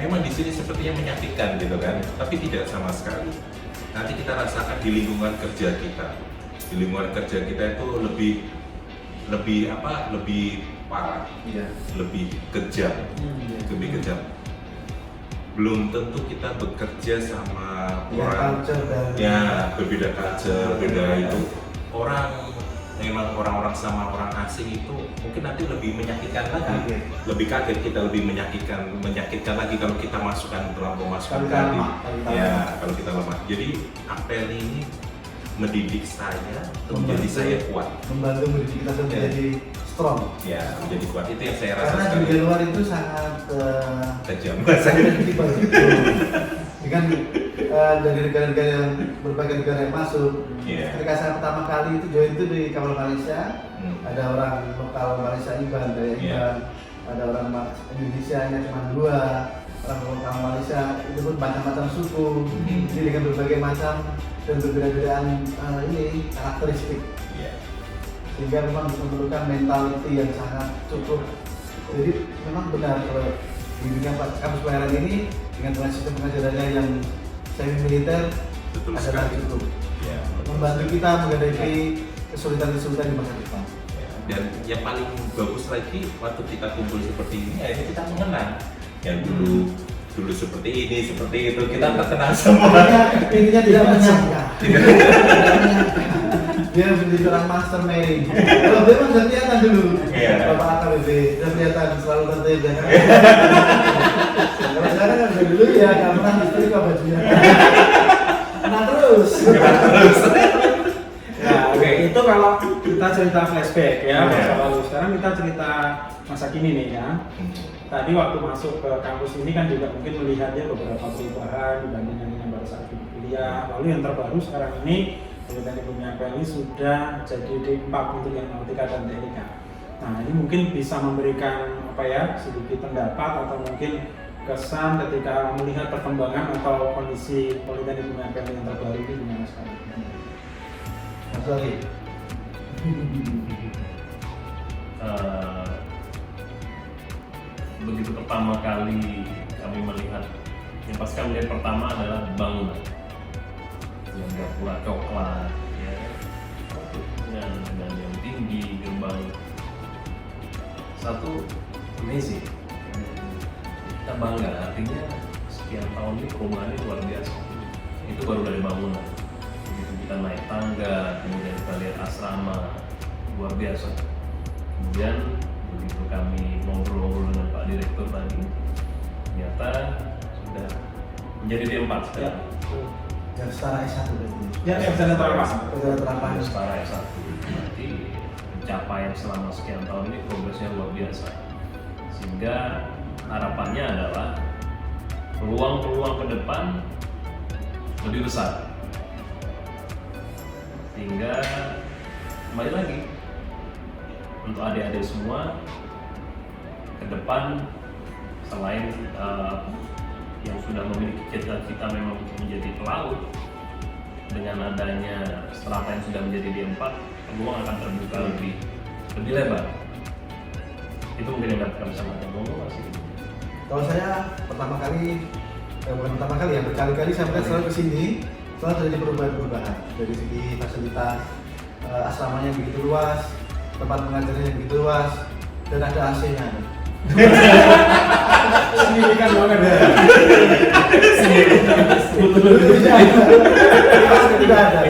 memang di sini sepertinya menyakitkan gitu kan, tapi tidak sama sekali. Nanti kita rasakan di lingkungan kerja kita itu lebih parah, Iya. lebih kejam. Belum tentu kita bekerja sama orang berbeda culture, beda itu memang orang-orang sama orang asing itu mungkin nanti lebih menyakitkan lagi, lebih kaget kita, lebih menyakitkan lagi kalau kita masukkan dalam pemasukan tadi. Ya, kalau kita lemah. Jadi apel ini mendidik saya untuk menjadi saya kuat, membantu mendidik kita menjadi strong. Ya, menjadi kuat, itu yang saya rasa. Karena sekali. di luar itu sangat Tajam. dengan dari negara-negara yang berbagai negara yang masuk. Ketika saya pertama kali itu join itu di kapal Malaysia, ada orang lokal Malaysia Iban dari Iban, ada orang Indonesia yang cuma 2, orang lokal Malaysia itu pun macam-macam suku, jadi dengan berbagai macam dan berbeda-bedaan ini karakteristik. Sehingga memang memerlukan mentality yang sangat cukup. Jadi memang benar kalau di dunia kampus pelayaran ini dengan sistem pengajarannya yang semi militer adalah cukup membantu kita menghadapi kesulitan-kesulitan di masa depan. Dan yang paling bagus lagi waktu kita kumpul seperti ini, akhirnya kita mengenang yang dulu seperti ini, seperti itu, kita terkenal semua. Intinya tidak menyangka. Dia menjadi orang mastermind. Kalau dia kan sudah kelihatan dulu. Bapak AKBP sudah kelihatan selalu tertib ya kan. Kalau sekarang kan sudah dulu ya, nggak pernah istiqomah bajunya. Kena terus. Nah, oke, itu kalau kita cerita flashback ya masa lalu. Sekarang kita cerita masa kini nih ya. Tadi waktu masuk ke kampus ini kan juga mungkin melihatnya beberapa perubahan dibandingkan dengan pada saat kuliah. Lalu yang terbaru sekarang ini Teknik Kimia APL ini sudah jadi D4 untuk yang nautika dan teknika. Nah, ini mungkin bisa memberikan sedikit pendapat atau mungkin kesan ketika melihat perkembangan atau kondisi Politeknik Bumi Akpeli yang terbaru ini gimana sekarang? Mas Wali. Begitu pertama kali kami melihat, yang pasti kami lihat pertama adalah bangunan yang gapura coklat, ya, dan yang tinggi, gerbang satu amazing. Kita bangga, artinya sekian tahun ini perubahannya luar biasa. Itu baru dari bangunan. Begitu kita naik tangga, kemudian kita lihat asrama, luar biasa. Kemudian begitu kami ngobrol-ngobrol dengan Pak Direktur tadi, ternyata sudah menjadi D4 sekarang. Yang setara S1 berarti. Ya, sarjana terapan. Sarjana terapan. Setara S1. Berarti pencapaian selama sekian tahun ini progresnya luar biasa. Sehingga harapannya adalah peluang-peluang ke depan lebih besar. Sehingga kembali lagi untuk adik-adik semua ke depan, selain yang sudah memiliki cita-cita memang menjadi pelaut, dengan adanya strata yang sudah menjadi D4, peluang akan terbuka lebih lebar. Itu mungkin yang dapat kami sampaikan. Masih. Kalau saya pertama kali, bukan pertama kali ya, berkali-kali saya melihat selalu kesini, selalu terjadi perubahan-perubahan dari segi fasilitas, asramanya yang begitu luas, tempat pengajarnya yang begitu luas, dan ada AC-nya. Signifikan banget ya. Tidak ada.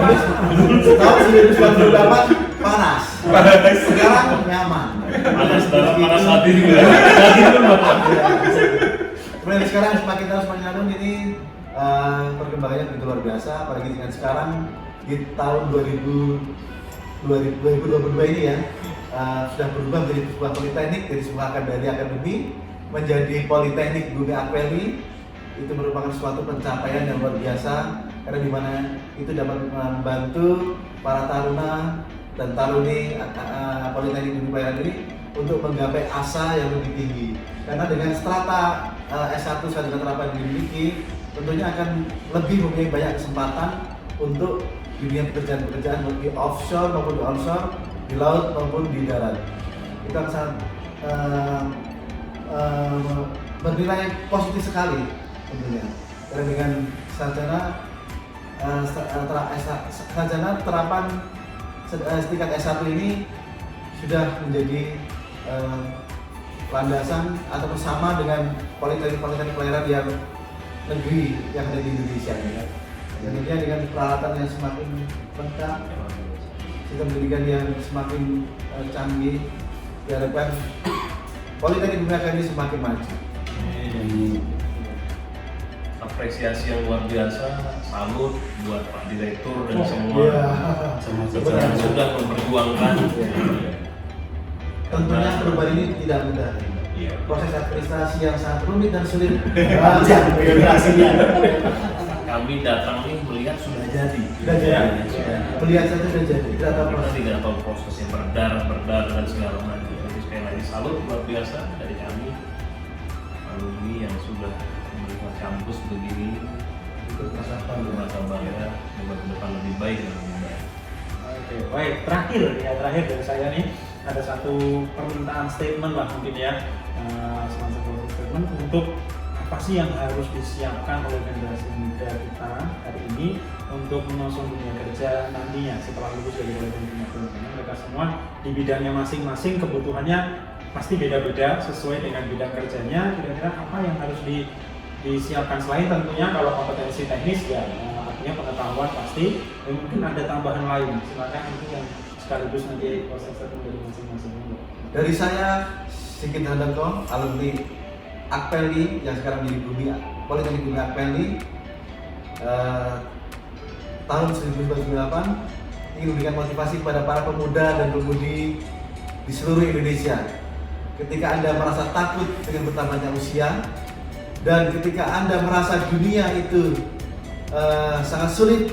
Tahun 1998 panas. Sekarang nyaman. Panas hati juga. Kemudian sekarang semakin terus menurun ini perkembangannya begitu luar biasa, apalagi dengan sekarang di tahun 2022 ini ya, sudah berubah menjadi sebuah politeknik, dari sebuah akademi menjadi Politeknik Bumi Akpeli. Itu merupakan suatu pencapaian yang luar biasa, karena di mana itu dapat membantu para taruna dan taruni Politeknik Bumi Akpeli ini untuk menggapai asa yang lebih tinggi. Karena dengan strata S1 sarjana terapan yang dimiliki, tentunya akan lebih mempunyai banyak kesempatan untuk dunia pekerjaan-pekerjaan di offshore maupun di onshore, di laut maupun di darat. Itu akan sangat bernilai positif sekali tentunya. Karena dengan sarjana terapan tingkat S1 ini sudah menjadi landasan atau bersama dengan politeknik pelayaran yang negeri yang ada di Indonesia ya. Tentunya dengan peralatan yang semakin lengkap, sistem pendidikan yang semakin canggih, diharapkan Politeknik Bumi Akpeli semakin maju. Apresiasi yang luar biasa, salut buat Pak Direktur dan semua yang sudah memperjuangkan. Tentunya perubahan ini tidak mudah. Proses administrasi yang sangat rumit dan sulit. Kami datang nih melihat sudah jadi. Melihat saja sudah jadi. Kita tidak tahu prosesnya berdarah dan segala macam. Jadi sekali lagi salut luar biasa dari kami, alumni yang sudah melihat kampus begini. Merasa bangga, semoga ke depan lebih baik dan lebih baik. Oke, baik. Terakhir dari saya nih, ada satu permintaan statement lah mungkin ya, semacam statement untuk apa sih yang harus disiapkan oleh generasi muda kita hari ini untuk menyosong dunia kerja nantinya setelah lulus dari Politeknik Bumi Akpeli. Mereka semua di bidangnya masing-masing, kebutuhannya pasti beda-beda sesuai dengan bidang kerjanya. Kira-kira apa yang harus disiapkan selain tentunya kalau kompetensi teknis ya, artinya pengetahuan pasti, dan mungkin ada tambahan lain. Silakan itu yang sekaligus nanti proses dari masing-masing. Dari saya Sigit Handoko, alumni Akpeli yang sekarang menjadi Politeknik Bumi Akpeli, tahun 1998 ingin memberikan motivasi kepada para pemuda dan pemudi di seluruh Indonesia. Ketika Anda merasa takut dengan bertambahnya usia, dan ketika Anda merasa dunia itu sangat sulit,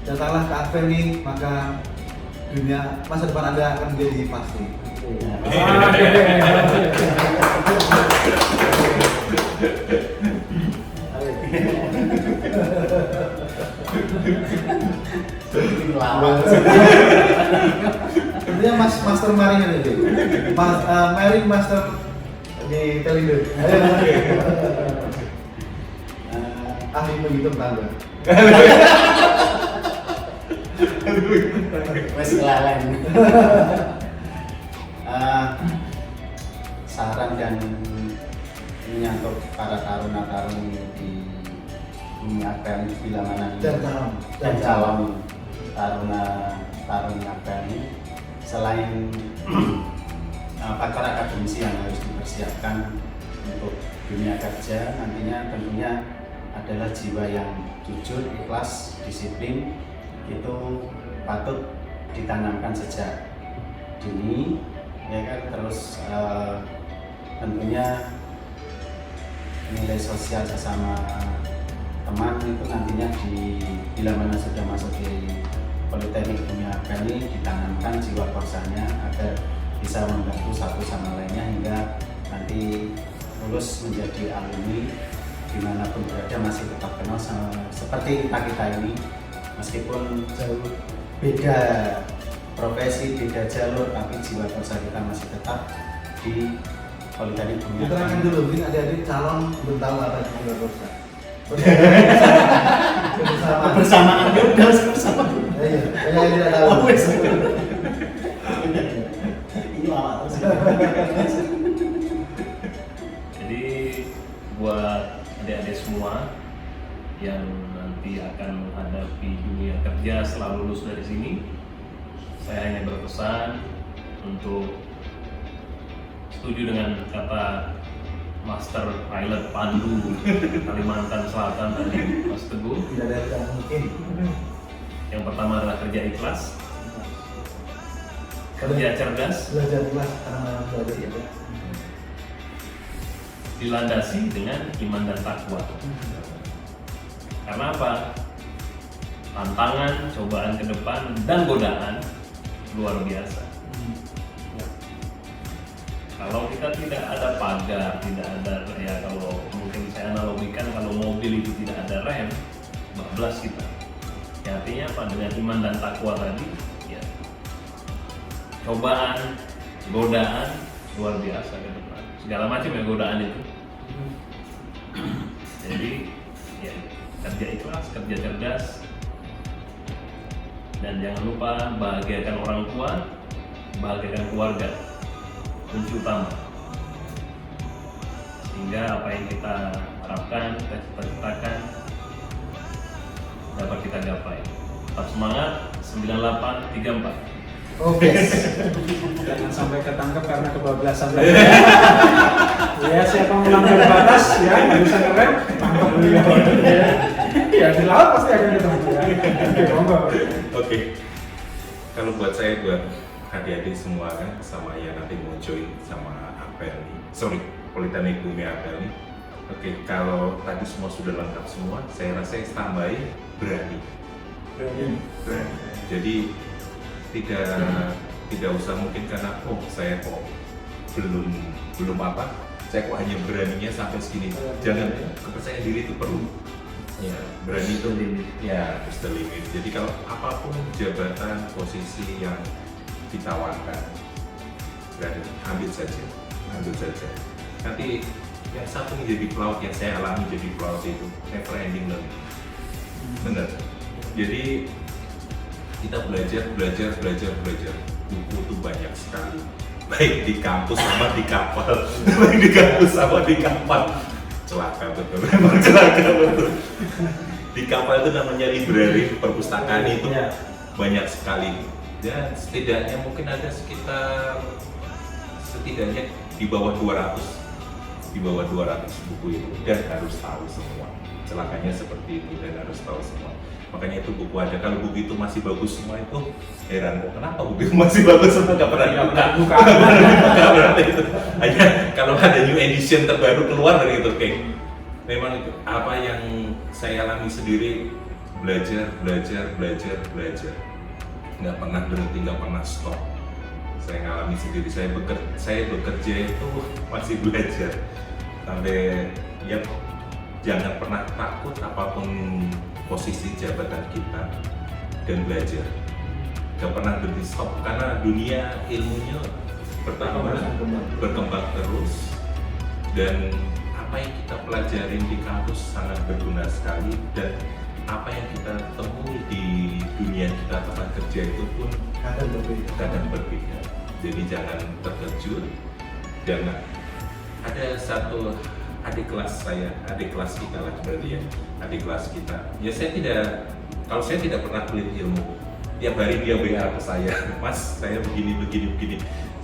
datanglah ke Akpeli, maka dunia masa depan Anda akan menjadi pasti. Tentunya master marine itu. Marine master di Pelindo. Ahli menghitung tangga. Wes kelalen. Saran dan ini untuk para taruna-taruni di dunia APL bila mana dan calon taruni APL ini, selain faktor akademisi yang harus dipersiapkan untuk dunia kerja, nantinya tentunya adalah jiwa yang jujur, ikhlas, disiplin, itu patut ditanamkan sejak dini, ya kan. Terus tentunya nilai sosial sesama teman itu nantinya bila mana sudah masuk di Politeknik Dunia APL ini ditanamkan jiwa korsanya agar bisa membantu satu sama lainnya hingga nanti lulus menjadi alumni dimanapun berada masih tetap kenal seperti kita ini, meskipun jauh beda profesi, beda jalur, tapi jiwa korsa kita masih tetap di Politeknik Dunia. Diterangkan dulu, mungkin adik-adik calon belum tahu apa itu jiwa korsa. Bersamaan udah bersama. Iya, banyak yang tidak tahu. Ini lama terus. Jadi buat adik-adik semua yang nanti akan menghadapi dunia kerja setelah lulus dari sini, saya hanya berpesan untuk setuju dengan kata Master Pilot Pandu Kalimantan Selatan tadi, Mas Teguh. Tidak ada yang mungkin. Yang pertama adalah kerja ikhlas, kerja cerdas, Belajar ikhlas karena belajar ya. dilandasi dengan iman dan takwa. Karena apa? Tantangan, cobaan ke depan, dan godaan luar biasa. Kalau kita tidak ada pagar, tidak ada, ya kalau mungkin saya analogikan kalau mobil itu tidak ada rem, bablas kita. Ya, artinya apa? Dengan iman dan takwa tadi, ya cobaan, godaan luar biasa ke depan. Segala macam ya godaan itu. Jadi ya kerja ikhlas, kerja cerdas, dan jangan lupa bahagiakan orang tua, bahagiakan keluarga, kunci utama. Sehingga apa yang kita harapkan, kita cita-citakan dapat kita gapai. Tetap semangat, 9834. Oke. Jangan sampai ketangkep karena kebablasan lagi. Ya, siapa melanggar batas ya nggak bisa ngerem, tangkap beliau. Ya di laut pasti akan ketemu ya. Oke, monggo. Oke. Kalau buat saya, buat adik-adik semua kan, sama yang nanti mau join sama APL ini, Politeknik Dunia APL ini. Oke, kalau tadi semua sudah lengkap semua, saya rasa yang tambahin berani. Berani. Jadi tidak usah mungkin karena saya kok belum apa, saya kok hanya beraninya sampai segini. Jangan, kepercayaan diri itu perlu. Ya, berani itu ya is the limit. Jadi kalau apapun jabatan, posisi yang ditawarkan, berani, ambil saja. Nanti yang satu menjadi pelaut, yang saya alami jadi pelaut itu never ending learning. Benar. Jadi kita belajar. Buku tuh banyak sekali. Baik di kampus sama di kapal. Celaka betul. Di kapal itu namanya library, perpustakaan itu banyak sekali. Dan setidaknya mungkin ada setidaknya di bawah 200 buku itu, dan harus tahu semua. Celakanya seperti itu, dan harus tahu semua. Makanya itu buku ada. Kalau buku itu masih bagus semua itu heran kok kenapa buku itu masih bagus semua, nggak pernah buka. Hanya kalau ada new edition terbaru keluar dari itu kayak memang itu apa yang saya alami sendiri, belajar, nggak pernah berhenti, nggak pernah stop. Saya ngalami sendiri, saya bekerja itu masih belajar sampai ya jangan pernah takut apapun posisi jabatan kita, dan belajar. nggak pernah berhenti stop karena dunia ilmunya berkembang terus, dan apa yang kita pelajarin di kampus sangat berguna sekali, dan apa yang kita temui di dunia kita tempat kerja itu pun kadang berbeda. Jadi jangan terkejut. Dan ada satu adik kelas kita lah berarti ya, adik kelas kita. Ya kalau saya tidak pernah pelit ilmu, tiap hari dia WA ke saya, Mas saya begini,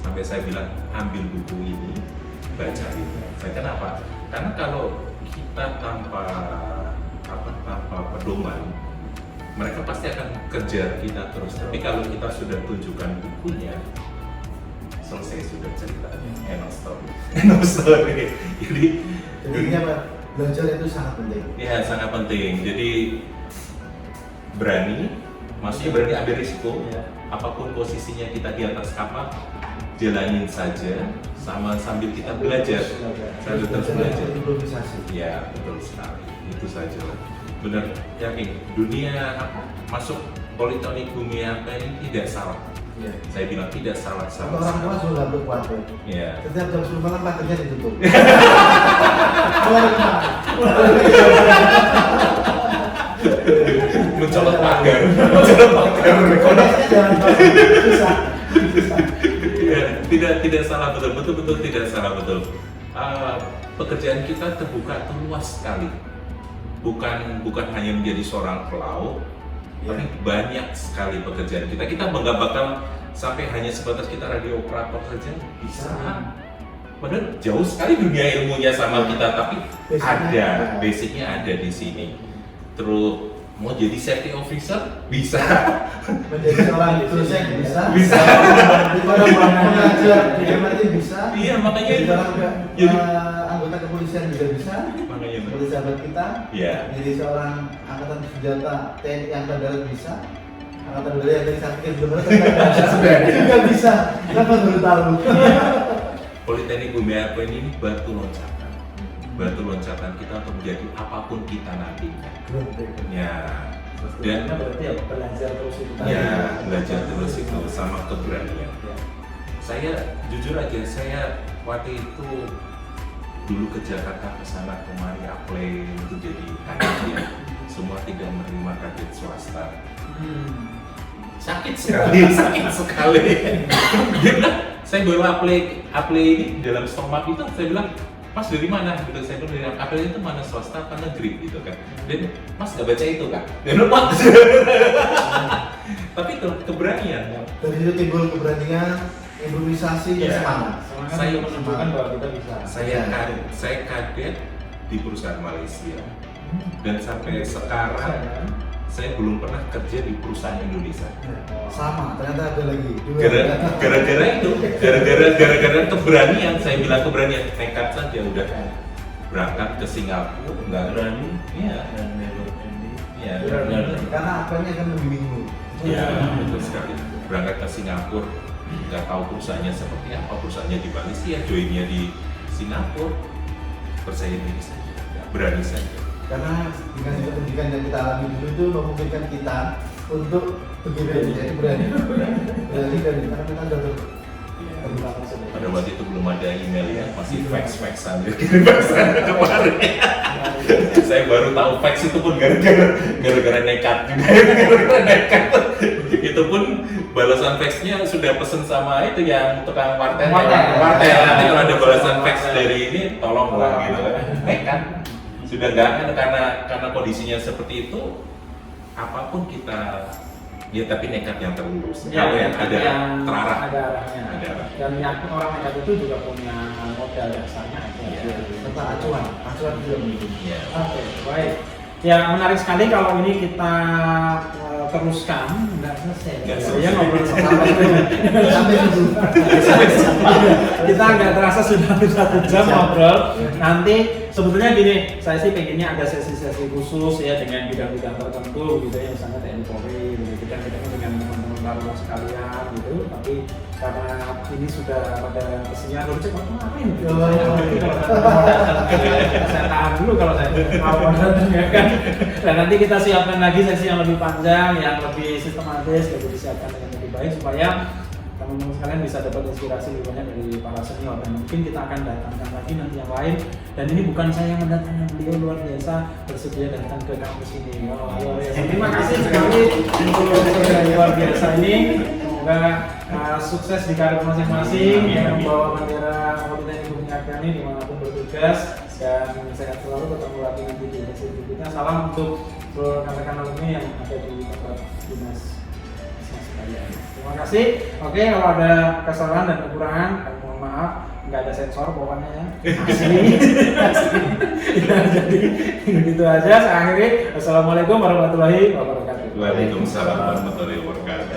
sampai saya bilang ambil buku ini, bacain. Saya kenapa? Karena kalau kita tanpa pedoman, mereka pasti akan kejar kita terus. Tapi kalau kita sudah tunjukkan bukunya, selesai sudah ceritanya, end of story. Jadi apa? Belajar itu sangat penting. Ya sangat penting. Jadi maksudnya berani ambil risiko. Apapun posisinya kita di atas kapal, jalanin saja, sambil kita belajar, sambil terus belajar. Improvisasi. Ya betul sekali. Itu saja lah. Benar, yakin dunia masuk Politeknik Bumi Apa ini tidak salah. Ya. Saya bilang tidak salah. Untuk orang tua juga nggak perlu khawatir. Ya. Setiap jam 10 malam pagernya ditutup. Mencolok pagar. Ya, tidak salah, betul tidak salah, betul. Pekerjaan kita terbuka luas sekali. Bukan hanya menjadi seorang pelaut, tapi banyak sekali pekerjaan kita. Kita nggak bakal sampai hanya sebatas kita radio operator saja, bisa. Padahal jauh sekali dunia ilmunya sama kita, tapi basicnya ada di sini. Terus mau jadi safety officer bisa, menjadi seorang dosen bisa, Jadi orang mengajar di MRT bisa, iya makanya jadi orang jadi anggota kepolisian juga bisa, makanya seperti sahabat kita, jadi seorang angkatan senjata TNI Angkatan Darat bisa, angkatan darat yang dari sakit juga bisa, kenapa baru tahu? Politeknik Bumi Apa ini batu loncatan kita untuk menjadi apapun kita nantinya. Ya, dan berarti ya belajar terus itu. Ya, belajar terus itu sama keberanian. Saya jujur aja, saya waktu itu dulu ke Jakarta ke sana kemari apply untuk jadi kadit, semua tidak menerima kadit swasta. Sakit sekali. Dia bilang, saya baru apply ini dalam stomak itu, saya bilang, Mas dari mana? Gitu, saya bilang dari apply itu mana swasta apa negeri gitu kan. Dan Mas nggak baca itu kan? Dan lupa. Tapi keberanian. Dari itu timbul keberanian, improvisasi, semangat. Saya menunjukkan bahwa kita bisa. Saya kadet di perusahaan Malaysia, dan sampai sekarang saya belum pernah kerja di perusahaan Indonesia. Sama, ternyata ada lagi. Gara-gara itu, gara-gara keberanian, saya bilang keberanian, nekat saja udah berangkat ke Singapura, nggak berani. Iya. Iya. Karena apanya kan membimbingmu. Iya, betul sekali. Berangkat ke Singapura, nggak tahu perusahaannya seperti apa, perusahaannya di Malaysia, joinnya di Singapura, percaya diri saja, berani saja. Karena dengan pendidikan yang kita alami dulu itu memungkinkan kita untuk berani, jadi berani karena kita sudah pada waktu itu belum ada email ya, masih fax-faxan kemarin. Saya baru tahu fax itu pun gara-gara nekat juga. Itu pun balasan faxnya sudah pesen sama itu yang tukang wartel. Nanti kalau ada balasan fax dari ini tolonglah gitu. Nekat. Sudah nggak kan karena kondisinya seperti itu, apapun kita ya tapi nekat yang terlurus. Kalau yang ada terarah, ada arahnya. Dan yang orang nekat itu juga punya modal dasarnya. tentang acuan juga penting. Oke, baik. Ya menarik sekali kalau ini kita teruskan, nggak selesai. Ya ngobrol sampai kita nggak terasa sudah 1 jam ngobrol. Nanti sebetulnya gini, saya sih pengennya ada sesi-sesi khusus ya dengan bidang-bidang tertentu gitu ya, misalnya TNI Polri, gitu. Kita dengan teman-teman baru sekalian gitu. Tapi karena ini sudah pada kesinian udah cepat kemarin. Saya tahan dulu kalau saya mau ya kan. Dan nanti kita siapkan lagi sesi yang lebih panjang, yang lebih sistematis, lebih disiapkan dengan lebih lebih baik supaya teman-teman sekalian bisa dapat inspirasi lebih banyak dari para senior, dan mungkin kita akan datangkan lagi nanti yang lain. Dan ini bukan saya yang mendatangkan, beliau luar biasa bersedia datang ke kampus ini. Wow, luar biasa. Terima kasih sekali untuk yang luar biasa ini. Semoga sukses di karir masing-masing, yang membawa bendera Politeknik Bumi Akrani dimanapun bertugas, dan sehat selalu, ketemu lagi nanti di sesi berikutnya. Salam untuk seluruh rekan-rekan alumni yang ada di tempat dinas sekalian. Terima kasih. Oke, kalau ada kesalahan dan kekurangan, mohon maaf, nggak ada sensor pokoknya ya. Asli. Ya, jadi begitu aja. Saya akhiri. Wassalamualaikum warahmatullahi wabarakatuh. Waalaikumsalam warahmatullahi wabarakatuh.